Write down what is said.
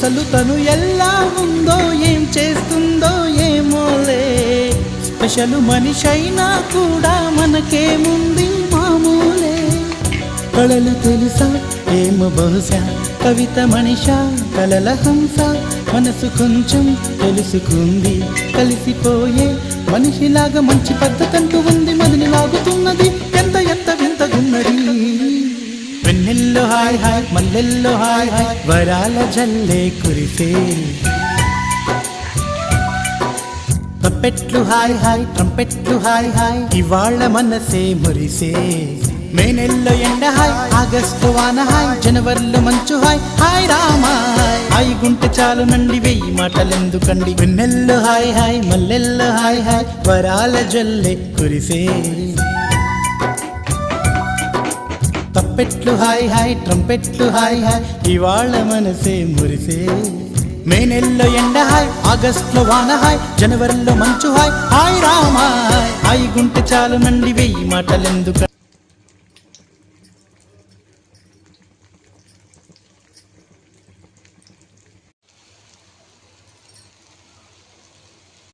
అసలు తను ఎలా ఉందో ఏం చేస్తుందో ఏమోలే, స్పెషల్ మనిషైనా కూడా మనకేముంది మామూలే. కళలు తెలుసా ఏమో బహుశా, కవిత మనిషా కలల హంస, మనసు కొంచెం తెలుసుకుంది కలిసిపోయే మనిషిలాగా, మంచి పద్ధతంటూ ఉంది మదిని లాగుతున్నది, ఎంత ఎంత వింతగున్నది. వెన్నెల్లో హాయ్ హాయ్ మల్లెల్లో హాయ్ హాయ్, వరాల జల్లే కురిసే. ట్రంపెట్లు హాయ్ హాయ్ ట్రంపెట్లు హాయ్ హాయ్, ఇవాళ మనసే మురిసే. మే నెలలో ఎండ హాయ్, ఆగస్టు వాన హాయ్, జనవరిలో మంచు హాయ్, హాయ్ రామా హాయ్ గుంటె చాలు నండి వెయ్యి మాటలెందుకండి. వెన్నెల్లో హాయ్ హాయ్ మల్లెల్లో హాయ్ హాయ్, వరాల జల్లే కురిసే. తప్పెట్లు హాయ్ హాయ్ ట్రంపెట్లు హాయ్ హాయ్, ఇవాళ మనసే మురిసే. మే నెలలో ఎండ హాయ్, ఆగస్టులో వాన హాయ్, జనవరిలో మంచు హాయ్, హాయ్ రామా హాయ్ గుంటె చాలు నండి వెయ్యి మాటలెందుకు.